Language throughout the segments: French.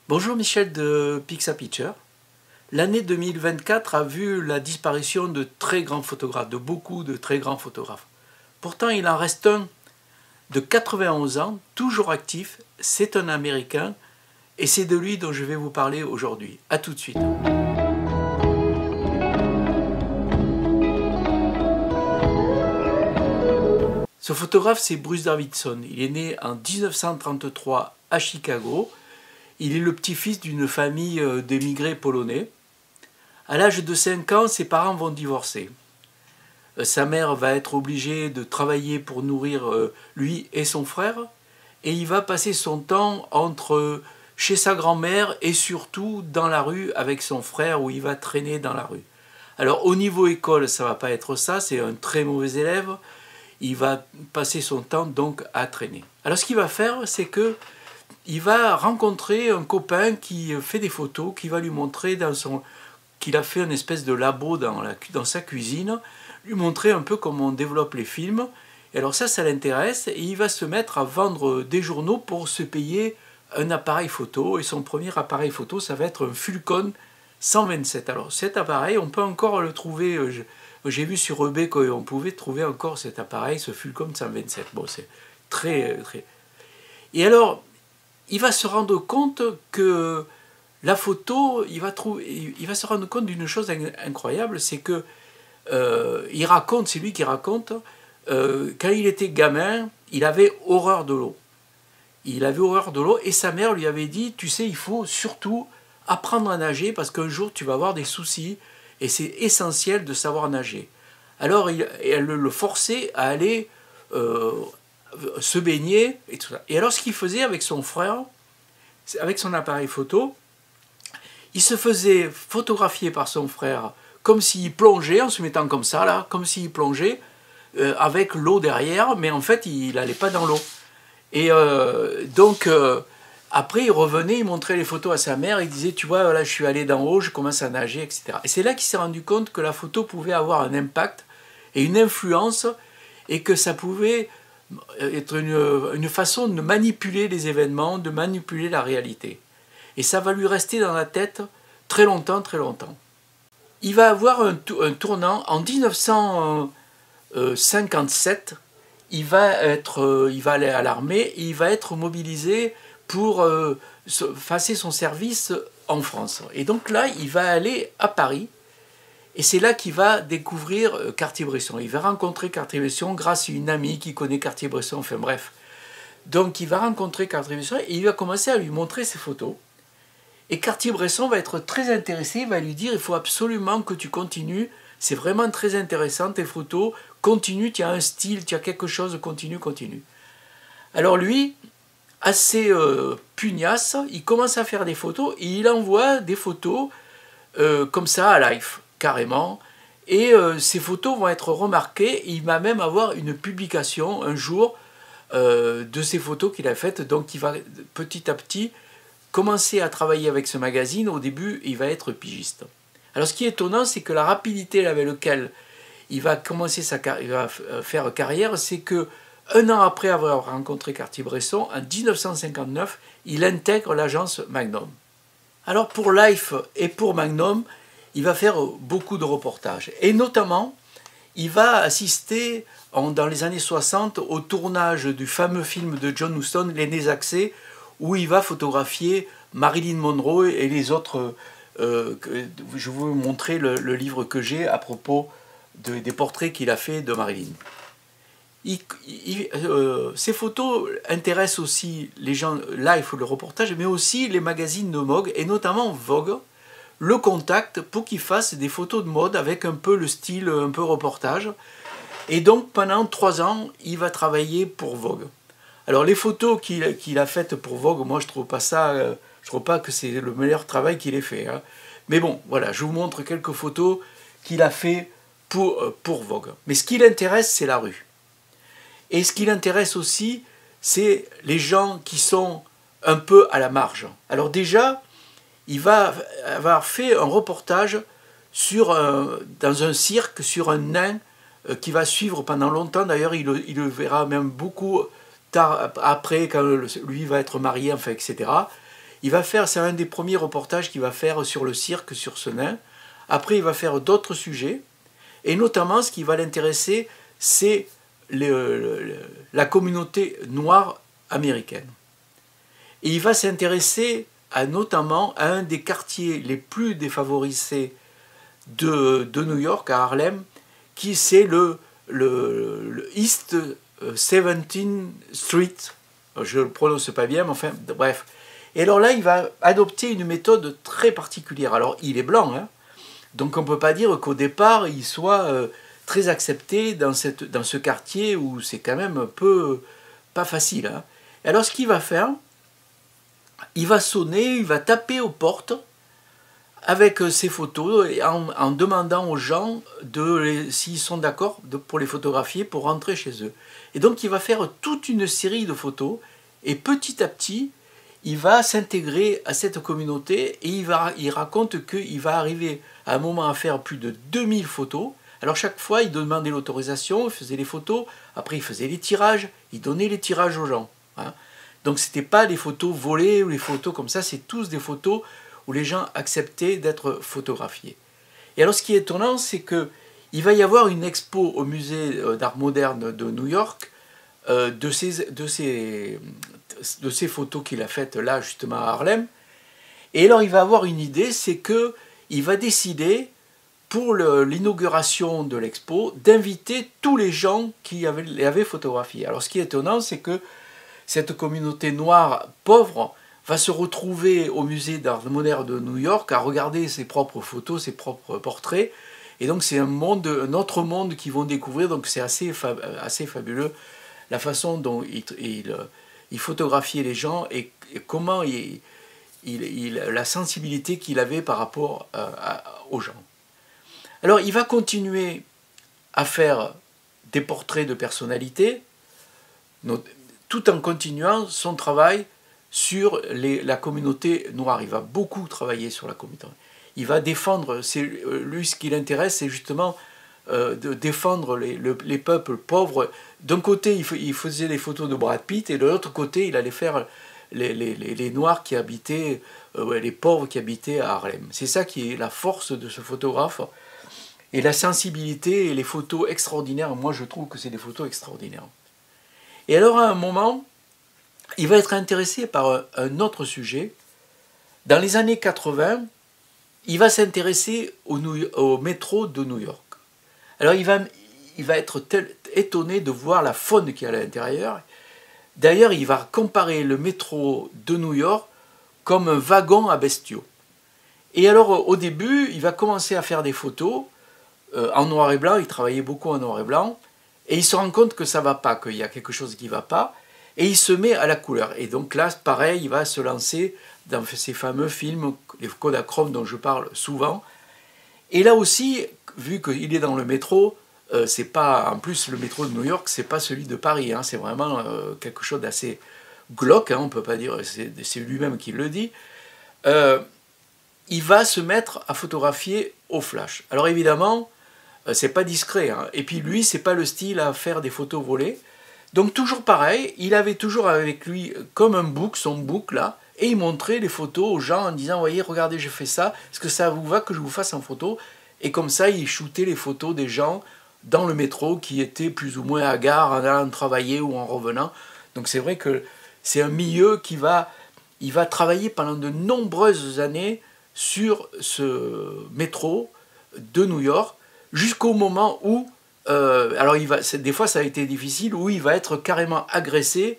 Bonjour Michel de Pixapicture. L'année 2024 a vu la disparition de très grands photographes, de beaucoup de très grands photographes. Pourtant, il en reste un de 91 ans, toujours actif, c'est un Américain, et c'est de lui dont je vais vous parler aujourd'hui. A tout de suite. Ce photographe, c'est Bruce Davidson. Il est né en 1933 à Chicago. Il est le petit-fils d'une famille d'émigrés polonais. À l'âge de 5 ans, ses parents vont divorcer. Sa mère va être obligée de travailler pour nourrir lui et son frère. Et il va passer son temps chez sa grand-mère et surtout dans la rue avec son frère où il va traîner dans la rue. Alors au niveau école, ça ne va pas être ça, c'est un très mauvais élève. Il va passer son temps donc à traîner. Alors ce qu'il va faire, c'est que il va rencontrer un copain qui fait des photos, qui va lui montrer qu'il a fait une espèce de labo dans sa cuisine, lui montrer un peu comment on développe les films. Et alors ça l'intéresse et il va se mettre à vendre des journaux pour se payer un appareil photo. Et son premier appareil photo, ça va être un Fulcon 127. Alors cet appareil, on peut encore le trouver. J'ai vu sur eBay qu'on pouvait trouver encore cet appareil, ce Fulcon 127. Bon, c'est très... Et alors, il va se rendre compte que la photo, il va se rendre compte d'une chose incroyable, c'est que c'est lui qui raconte, quand il était gamin, il avait horreur de l'eau. Il avait horreur de l'eau et sa mère lui avait dit, tu sais, il faut surtout apprendre à nager parce qu'un jour tu vas avoir des soucis et c'est essentiel de savoir nager. Alors elle le forçait à aller se baigner et tout ça. Et alors ce qu'il faisait avec son frère, avec son appareil photo, il se faisait photographier par son frère comme s'il plongeait, en se mettant comme ça, là, comme s'il plongeait, avec l'eau derrière, mais en fait, il n'allait pas dans l'eau. Et donc, après, il revenait, il montrait les photos à sa mère, il disait, tu vois, là, je suis allé d'en haut, je commence à nager, etc. Et c'est là qu'il s'est rendu compte que la photo pouvait avoir un impact et une influence, et que ça pouvait être une façon de manipuler les événements, de manipuler la réalité. Et ça va lui rester dans la tête très longtemps, très longtemps. Il va avoir un tournant en 1957. Il va aller à l'armée et il va être mobilisé pour passer son service en France. Et donc là, il va aller à Paris. Et c'est là qu'il va découvrir Cartier-Bresson. Il va rencontrer Cartier-Bresson grâce à une amie qui connaît Cartier-Bresson. Enfin bref. Donc il va rencontrer Cartier-Bresson et il va commencer à lui montrer ses photos. Et Cartier-Bresson va être très intéressé, il va lui dire, il faut absolument que tu continues, c'est vraiment très intéressant tes photos, continue, tu as un style, tu as quelque chose, continue, continue. Alors lui, assez pugnace, il commence à faire des photos et il envoie des photos comme ça à Life, carrément. Et ces photos vont être remarquées, il va même avoir une publication un jour de ces photos qu'il a faites, donc il va petit à petit commencer à travailler avec ce magazine. Au début, il va être pigiste. Alors ce qui est étonnant, c'est que la rapidité avec laquelle il va faire carrière, c'est que un an après avoir rencontré Cartier-Bresson, en 1959, il intègre l'agence Magnum. Alors pour Life et pour Magnum, il va faire beaucoup de reportages. Et notamment, il va assister dans les années 60 au tournage du fameux film de John Huston, Les Nez Accès, où il va photographier Marilyn Monroe et les autres. Je vais vous montrer le livre que j'ai à propos des portraits qu'il a fait de Marilyn. Ces photos intéressent aussi les gens, Life, le reportage, mais aussi les magazines de mode, et notamment Vogue, le contacte pour qu'il fasse des photos de mode avec un peu le style, un peu reportage. Et donc pendant 3 ans, il va travailler pour Vogue. Alors les photos qu'il a faites pour Vogue, moi je trouve pas que c'est le meilleur travail qu'il ait fait. Hein. Mais bon, voilà, je vous montre quelques photos qu'il a fait pour Vogue. Mais ce qui l'intéresse, c'est la rue. Et ce qui l'intéresse aussi, c'est les gens qui sont un peu à la marge. Alors déjà, il va avoir fait un reportage dans un cirque sur un nain qui va suivre pendant longtemps. D'ailleurs, il le verra même beaucoup tard après, quand lui va être marié, enfin, etc. Il va faire, c'est un des premiers reportages qu'il va faire sur le cirque, sur ce nain. Après, il va faire d'autres sujets. Et notamment, ce qui va l'intéresser, c'est la communauté noire américaine. Et il va s'intéresser notamment à un des quartiers les plus défavorisés de New York, à Harlem, qui c'est le East 17th Street. Je ne le prononce pas bien, mais enfin, bref. Et alors là, il va adopter une méthode très particulière. Alors, il est blanc, hein, donc on ne peut pas dire qu'au départ, il soit très accepté dans ce quartier où c'est quand même un peu pas facile. Hein. Et alors, ce qu'il va faire, il va sonner, il va taper aux portes avec ses photos et en demandant aux gens s'ils sont d'accord pour les photographier pour rentrer chez eux. Et donc il va faire toute une série de photos et petit à petit il va s'intégrer à cette communauté et il raconte qu'il va arriver à un moment à faire plus de 2000 photos. Alors chaque fois il demandait l'autorisation, il faisait les photos, après il faisait les tirages, il donnait les tirages aux gens. Hein. Donc ce n'était pas des photos volées ou les photos comme ça, c'est tous des photos où les gens acceptaient d'être photographiés. Et alors ce qui est étonnant, c'est qu'il va y avoir une expo au musée d'art moderne de New York de ces photos qu'il a faites là justement à Harlem. Et alors il va avoir une idée, c'est qu'il va décider pour l'inauguration de l'expo d'inviter tous les gens qui avaient photographié. Alors ce qui est étonnant, c'est que cette communauté noire pauvre va se retrouver au musée d'art moderne de New York à regarder ses propres photos, ses propres portraits. Et donc c'est un autre monde qu'ils vont découvrir, donc c'est assez fabuleux la façon dont il photographiait les gens et comment la sensibilité qu'il avait par rapport aux gens. Alors il va continuer à faire des portraits de personnalités, tout en continuant son travail sur la communauté noire. Il va beaucoup travailler sur la communauté. Il va défendre, lui ce qui l'intéresse, c'est justement de défendre les peuples pauvres. D'un côté, il faisait des photos de Brad Pitt, et de l'autre côté, il allait faire les Noirs qui habitaient, les pauvres qui habitaient à Harlem. C'est ça qui est la force de ce photographe, et la sensibilité et les photos extraordinaires. Moi, je trouve que c'est des photos extraordinaires. Et alors, à un moment, il va être intéressé par un autre sujet. Dans les années 80, il va s'intéresser au métro de New York. Alors il va être étonné de voir la faune qu'il y a à l'intérieur. D'ailleurs, il va comparer le métro de New York comme un wagon à bestiaux. Et alors au début, il va commencer à faire des photos en noir et blanc. Il travaillait beaucoup en noir et blanc. Et il se rend compte que ça ne va pas, qu'il y a quelque chose qui ne va pas. Et il se met à la couleur. Et donc là, pareil, il va se lancer dans ces fameux films, les Kodachrome dont je parle souvent. Et là aussi, vu qu'il est dans le métro, c'est pas, en plus le métro de New York, c'est pas celui de Paris, hein, c'est vraiment quelque chose d'assez glauque, hein, on peut pas dire, c'est lui-même qui le dit. Il va se mettre à photographier au flash. Alors évidemment, c'est pas discret, hein. Et puis lui, c'est pas le style à faire des photos volées. Donc toujours pareil, il avait toujours avec lui comme un book, son book là, et il montrait les photos aux gens en disant, voyez, regardez, j'ai fait ça, est-ce que ça vous va que je vous fasse en photo? Et comme ça, il shootait les photos des gens dans le métro qui étaient plus ou moins à gare en allant travailler ou en revenant. Donc c'est vrai que c'est un milieu il va travailler pendant de nombreuses années sur ce métro de New York, jusqu'au moment où, alors des fois ça a été difficile, où il va être carrément agressé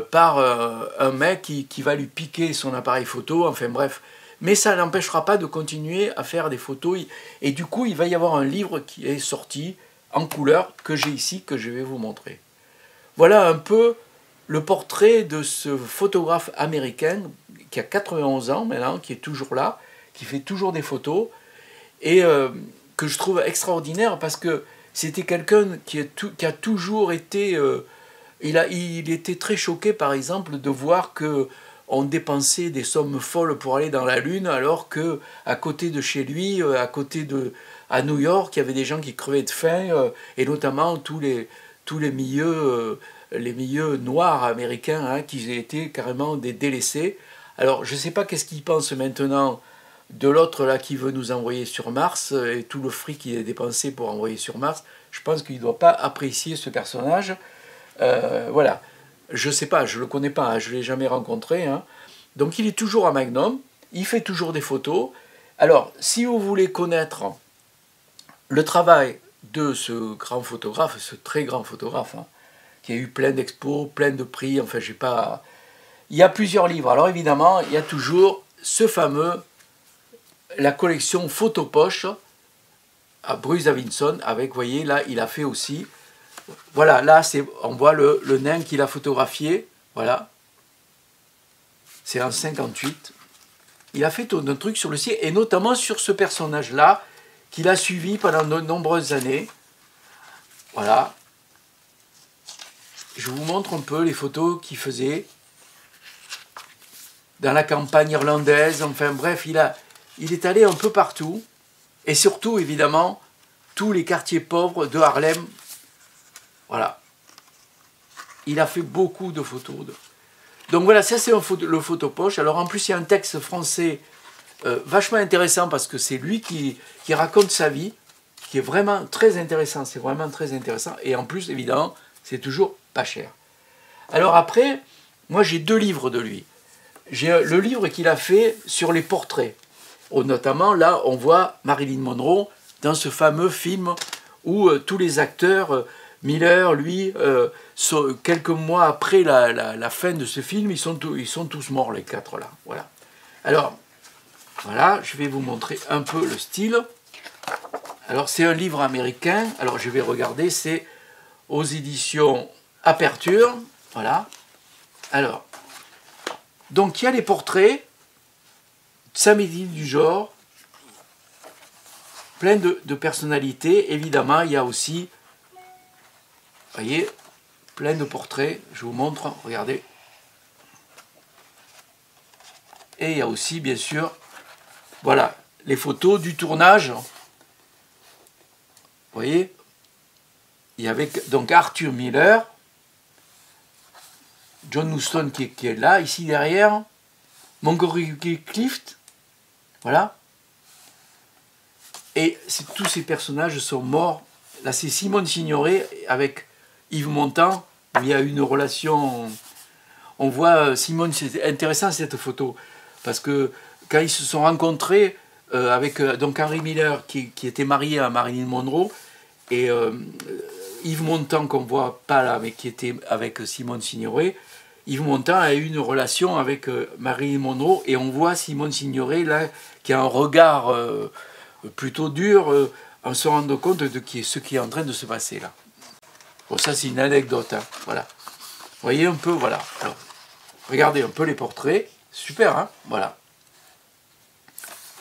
par un mec qui va lui piquer son appareil photo, enfin bref. Mais ça n'empêchera pas de continuer à faire des photos. Et du coup, il va y avoir un livre qui est sorti en couleur, que j'ai ici, que je vais vous montrer. Voilà un peu le portrait de ce photographe américain qui a 91 ans maintenant, qui est toujours là, qui fait toujours des photos, et que je trouve extraordinaire parce que c'était quelqu'un qui a toujours été... il était très choqué, par exemple, de voir qu'on dépensait des sommes folles pour aller dans la Lune, alors qu'à côté de chez lui, à New York, il y avait des gens qui crevaient de faim, et notamment tous les milieux noirs américains, hein, qui étaient carrément des délaissés, Alors, je ne sais pas qu'est-ce qu'il pense maintenant de l'autre là qui veut nous envoyer sur Mars et tout le fric qu'il a dépensé pour envoyer sur Mars. Je pense qu'il ne doit pas apprécier ce personnage. Voilà. Je ne sais pas, je ne le connais pas, hein, je ne l'ai jamais rencontré. Hein. Donc, il est toujours à Magnum. Il fait toujours des photos. Alors, si vous voulez connaître le travail de ce grand photographe, ce très grand photographe, hein, qui a eu plein d'expos, plein de prix, enfin, j'ai pas... Il y a plusieurs livres. Alors, évidemment, il y a toujours ce fameux, la collection Photopoche à Bruce Davidson, avec, vous voyez, là, il a fait aussi... Voilà, là, on voit le nain qu'il a photographié, voilà. C'est en 58. Il a fait tout un truc sur le ciel, et notamment sur ce personnage-là, qu'il a suivi pendant de nombreuses années. Voilà. Je vous montre un peu les photos qu'il faisait dans la campagne irlandaise. Enfin bref, il est allé un peu partout. Et surtout, évidemment, tous les quartiers pauvres de Harlem. Voilà. Il a fait beaucoup de photos. Donc voilà, ça c'est le photopoche. Alors en plus, il y a un texte français vachement intéressant parce que c'est lui qui raconte sa vie, qui est vraiment très intéressant. C'est vraiment très intéressant. Et en plus, évidemment, c'est toujours pas cher. Alors après, moi j'ai 2 livres de lui. J'ai le livre qu'il a fait sur les portraits. Notamment, là, on voit Marilyn Monroe dans ce fameux film où tous les acteurs, Miller, lui, quelques mois après la fin de ce film, ils sont tous morts, les 4 là. Voilà. Alors, voilà, je vais vous montrer un peu le style. Alors, c'est un livre américain. Alors, je vais regarder, c'est aux éditions Aperture. Voilà. Alors, donc, il y a les portraits, samedi du genre, plein de personnalités. Évidemment, il y a aussi, vous voyez, plein de portraits. Je vous montre, regardez. Et il y a aussi, bien sûr, voilà, les photos du tournage. Vous voyez, il y avait donc Arthur Miller, John Huston qui est là, ici derrière, Montgomery Clift, voilà. Et tous ces personnages sont morts. Là, c'est Simone Signoret avec Yves Montand, où il y a une relation. On voit Simone, c'est intéressant cette photo, parce que quand ils se sont rencontrés avec donc Henry Miller, qui était marié à Marilyn Monroe, et Yves Montand, qu'on ne voit pas là, mais qui était avec Simone Signoret, Yves Montand a eu une relation avec Marilyn Monroe, et on voit Simone Signoret là, qui a un regard plutôt dur, en se rendant compte de ce qui est en train de se passer là. Bon, ça c'est une anecdote, hein, voilà. Vous voyez un peu, voilà. Alors, regardez un peu les portraits, super, hein, voilà.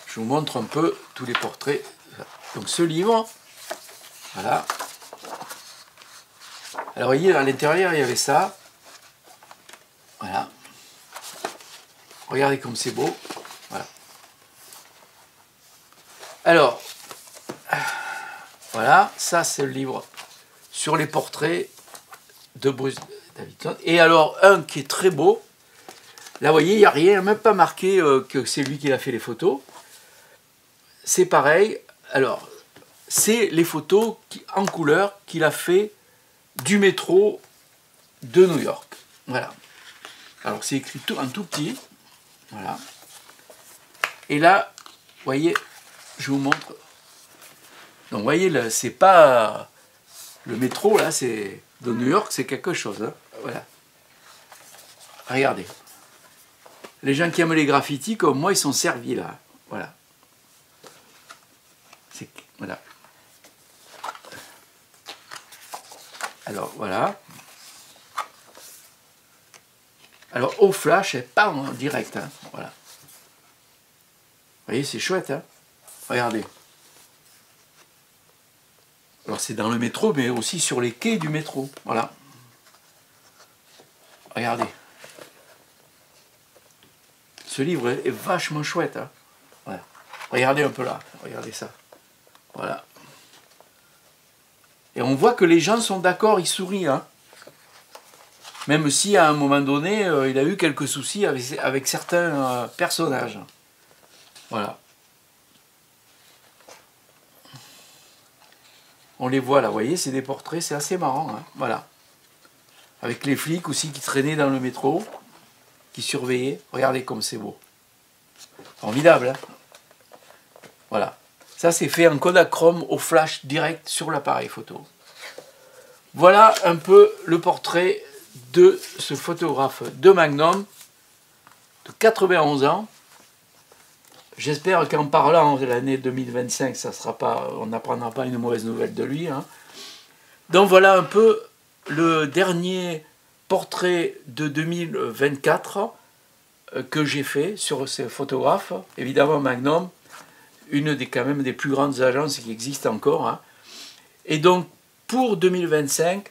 Je vous montre un peu tous les portraits. Donc ce livre, voilà. Alors vous voyez, à l'intérieur, il y avait ça. Voilà. Regardez comme c'est beau. Voilà. Alors, voilà, ça c'est le livre sur les portraits de Bruce Davidson. Et alors, un qui est très beau. Là, vous voyez, il n'y a rien, même pas marqué que c'est lui qui a fait les photos. C'est pareil. Alors, c'est les photos en couleur qu'il a fait du métro de New York. Voilà. Alors, c'est écrit en tout petit. Voilà. Et là, vous voyez, je vous montre. Donc, vous voyez, c'est pas le métro, là, c'est de New York, c'est quelque chose. Hein. Voilà. Regardez. Les gens qui aiment les graffitis, comme moi, ils sont servis, là. Voilà. Voilà. Alors, voilà. Alors, au flash, et pas en direct. Hein. Voilà. Vous voyez, c'est chouette. Hein. Regardez. Alors, c'est dans le métro, mais aussi sur les quais du métro. Voilà. Regardez. Ce livre est vachement chouette. Hein. Voilà. Regardez un peu là. Regardez ça. Voilà. Et on voit que les gens sont d'accord, ils sourient. Hein. Même si à un moment donné, il a eu quelques soucis avec certains personnages. Voilà. On les voit là, vous voyez, c'est des portraits, c'est assez marrant. Hein, voilà. Avec les flics aussi qui traînaient dans le métro, qui surveillaient. Regardez comme c'est beau. Formidable, hein. Voilà. Ça, c'est fait en Kodachrome au flash direct sur l'appareil photo. Voilà un peu le portrait de ce photographe de Magnum, de 91 ans. J'espère qu'en parlant de l'année 2025, on n'apprendra pas une mauvaise nouvelle de lui. Hein. Donc voilà un peu le dernier portrait de 2024 que j'ai fait sur ces photographes. Évidemment Magnum, une des quand même des plus grandes agences qui existent encore. Hein. Et donc pour 2025,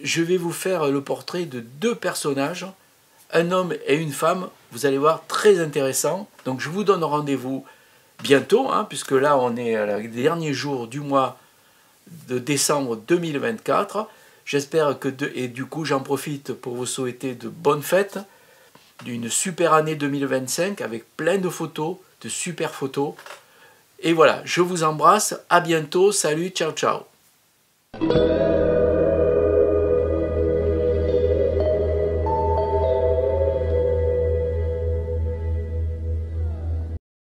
je vais vous faire le portrait de deux personnages, un homme et une femme. Vous allez voir, très intéressant. Donc je vous donne rendez-vous bientôt, hein, puisque là on est à les derniers jours du mois de décembre 2024. J'espère que, et du coup j'en profite pour vous souhaiter de bonnes fêtes, d'une super année 2025 avec plein de photos, de super photos. Et voilà, je vous embrasse, à bientôt, salut, ciao ciao.